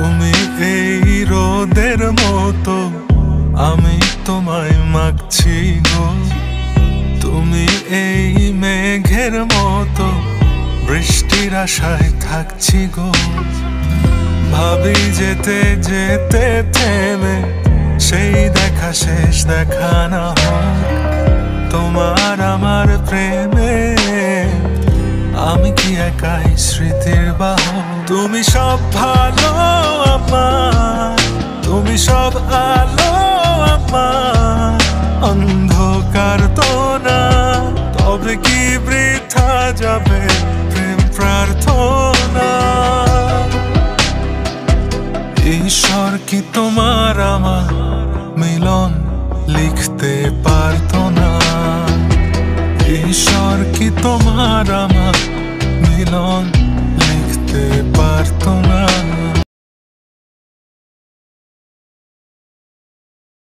তুমি এই রোদের মতো, আমি তোমায় মাগছি গো। তুমি এই মেঘের মতো, বৃষ্টির আশায় থাকছি গো। ভাবি যেতে যেতে থেমে সেই দেখা শেষ দেখা না হোক। তোমার আমার প্রেমে আমি কি একাই স্মৃতির বাহক? তুমি সব ভালো আমার, তুমি সব আলো আমার, অন্ধকার তো না। তবে কি বৃথা যাবে প্রেম প্রার্থনা? ঈশ্বর কি তোমার আমার মিলন লিখতে পারতো না? ঈশ্বর কি তোমার আমার মিলন লিখতে পারতো